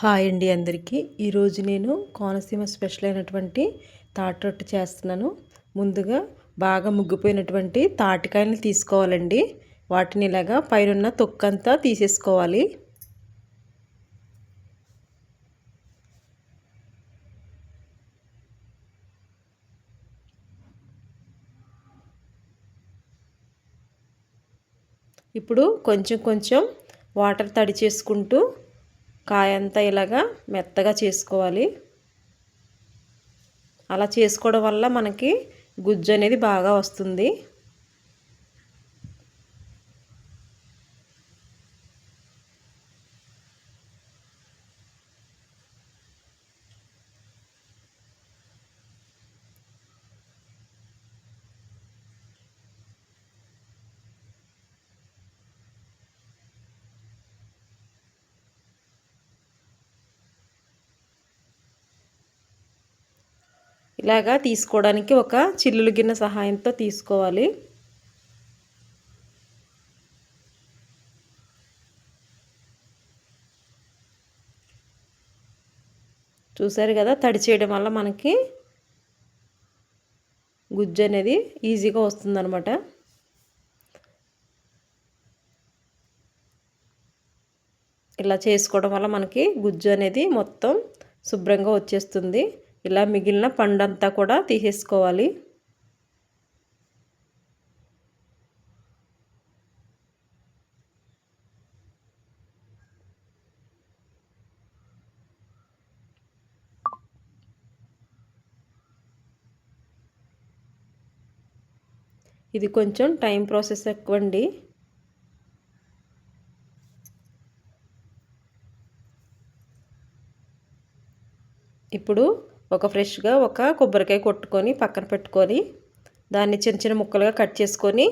Hi అండి అందరికీ. ఈరోజు నేను కోనసీమ స్పెషల్ అయినటువంటి తాటి రొట్టె చేస్తున్నాను. ముందుగా బాగా ముగ్గిపోయినటువంటి తాటికాయలు తీసుకోవాలండి. వాటిని ఇలాగా పైనున్న తొక్కంతా తీసేసుకోవాలి. ఇప్పుడు కొంచెం కొంచెం వాటర్ తడి చేసుకుంటూ కాయంతా ఇలాగా మెత్తగా చేసుకోవాలి. అలా చేసుకోవడం వల్ల మనకి గుజ్జు అనేది బాగా వస్తుంది. ఇలాగా తీసుకోవడానికి ఒక చిల్లులు గిన్నె సహాయంతో తీసుకోవాలి. చూసారు కదా, తడి చేయడం వల్ల మనకి గుజ్జు అనేది ఈజీగా వస్తుందన్నమాట. ఇలా చేసుకోవడం వల్ల మనకి గుజ్జు అనేది మొత్తం శుభ్రంగా వచ్చేస్తుంది. ఇలా మిగిలిన పండంతా కూడా తీసేసుకోవాలి. ఇది కొంచెం టైం ప్రాసెస్ ఎక్కువండి. ఇప్పుడు ఫ్రెష్గా ఒక కొబ్బరికాయ కొట్టుకొని పక్కన పెట్టుకొని దాన్ని చిన్న చిన్న ముక్కలుగా కట్ చేసుకొని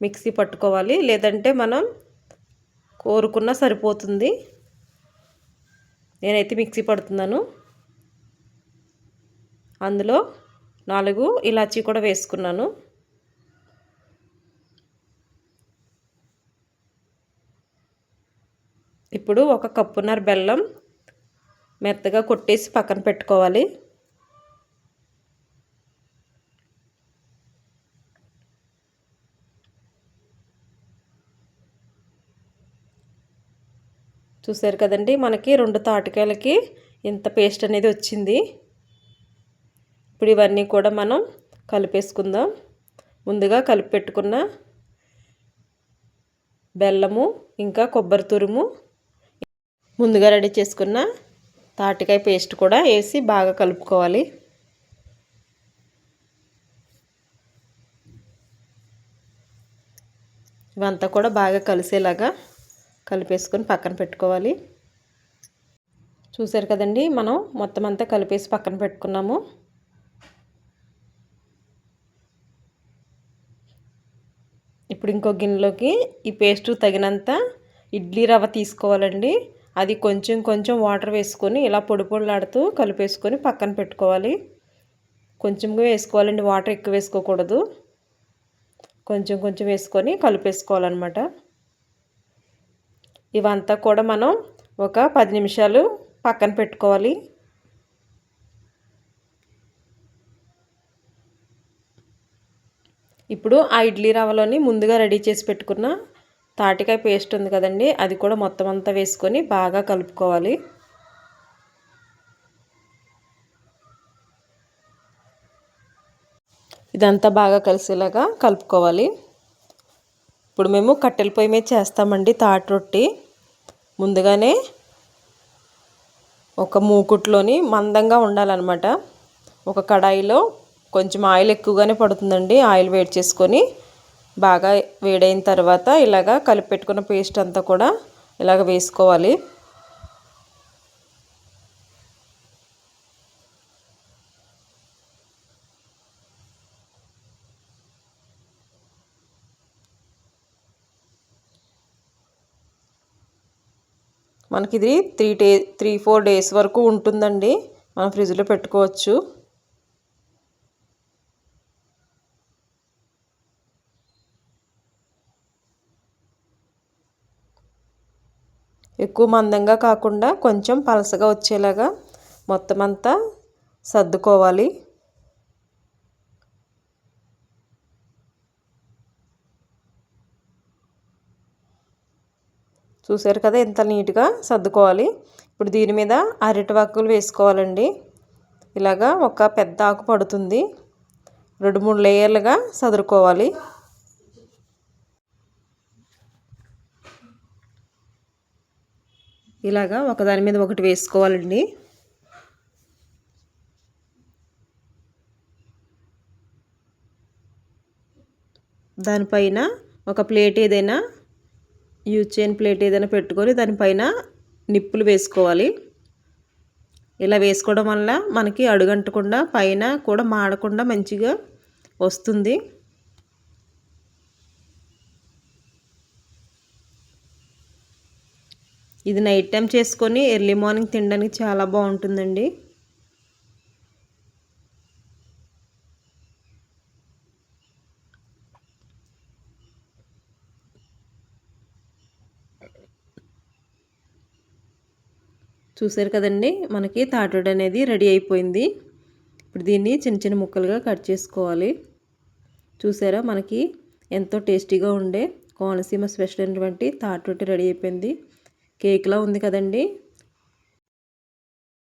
మిక్సీ పట్టుకోవాలి. లేదంటే మనం కోరుకున్నా సరిపోతుంది. నేనైతే మిక్సీ పడుతున్నాను. అందులో 4 ఇలాచీ కూడా వేసుకున్నాను. ఇప్పుడు 1 కప్పున్నర బెల్లం మెత్తగా కొట్టేసి పక్కన పెట్టుకోవాలి. చూసారు కదండి, మనకి 2 తాటికాయలకి ఇంత పేస్ట్ అనేది వచ్చింది. ఇప్పుడు ఇవన్నీ కూడా మనం కలిపేసుకుందాం. ముందుగా కలిపి పెట్టుకున్న బెల్లము ఇంకా కొబ్బరి తురుము, ముందుగా రెడీ చేసుకున్న తాటికాయ పేస్ట్ కూడా వేసి బాగా కలుపుకోవాలి. ఇవంతా కూడా బాగా కలిసేలాగా కలిపేసుకొని పక్కన పెట్టుకోవాలి. చూసారు కదండి, మనం మొత్తం అంతా కలిపేసి పక్కన పెట్టుకున్నాము. ఇప్పుడు ఇంకో గిన్నెలోకి ఈ పేస్ట్ తగినంత ఇడ్లీ రవ్వ తీసుకోవాలండి. అది కొంచెం కొంచెం వాటర్ వేసుకొని ఇలా పొడి పొడిలాడుతూ కలిపేసుకొని పక్కన పెట్టుకోవాలి. కొంచెంగా వేసుకోవాలండి, వాటర్ ఎక్కువ వేసుకోకూడదు. కొంచెం కొంచెం వేసుకొని కలిపేసుకోవాలన్నమాట. ఇవంతా కూడా మనం ఒక 10 నిమిషాలు పక్కన పెట్టుకోవాలి. ఇప్పుడు ఆ ఇడ్లీ రవ్వలోని ముందుగా రెడీ చేసి పెట్టుకున్న తాటికాయ పేస్ట్ ఉంది కదండి, అది కూడా మొత్తం అంతా వేసుకొని బాగా కలుపుకోవాలి. ఇదంతా బాగా కలిసేలాగా కలుపుకోవాలి. ఇప్పుడు మేము కట్టెల పొయ్యి మీద చేస్తామండి తాటి రొట్టి. ముందుగానే ఒక మూకుట్లోని మందంగా ఉండాలన్నమాట. ఒక కడాయిలో కొంచెం ఆయిల్ ఎక్కువగానే పడుతుందండి. ఆయిల్ వేడి చేసుకొని బాగా వేడైన తర్వాత ఇలాగా కలిపి పెట్టుకున్న పేస్ట్ అంతా కూడా ఇలాగ వేసుకోవాలి. మనకి ఇది 3-4 డేస్ వరకు ఉంటుందండి. మనం ఫ్రిడ్జ్లో పెట్టుకోవచ్చు. ఎక్కువ మందంగా కాకుండా కొంచెం పలసగా వచ్చేలాగా మొత్తం అంతా సర్దుకోవాలి. చూసారు కదా ఎంత నీట్గా సర్దుకోవాలి. ఇప్పుడు దీని మీద అరటివాకులు వేసుకోవాలండి. ఇలాగా ఒక పెద్ద ఆకు పడుతుంది. 2-3 లేయర్లుగా సదురుకోవాలి. ఇలాగా ఒకదాని మీద ఒకటి వేసుకోవాలండి. దానిపైన ఒక ప్లేట్ ఏదైనా యూజ్ చేయని ప్లేట్ ఏదైనా పెట్టుకొని దానిపైన నిప్పులు వేసుకోవాలి. ఇలా వేసుకోవడం వల్ల మనకి అడుగంటకుండా పైన కూడా మాడకుండా మంచిగా వస్తుంది. ఇది నైట్ టైం చేసుకొని ఎర్లీ మార్నింగ్ తినడానికి చాలా బాగుంటుందండి. చూసారు కదండి, మనకి తాటోడు అనేది రెడీ అయిపోయింది. ఇప్పుడు దీన్ని చిన్న చిన్న ముక్కలుగా కట్ చేసుకోవాలి. చూసారా, మనకి ఎంతో టేస్టీగా ఉండే కోనసీమ స్పెషల్ అయినటువంటి తాటోటి రెడీ అయిపోయింది. కేక్లా ఉంది కదండి.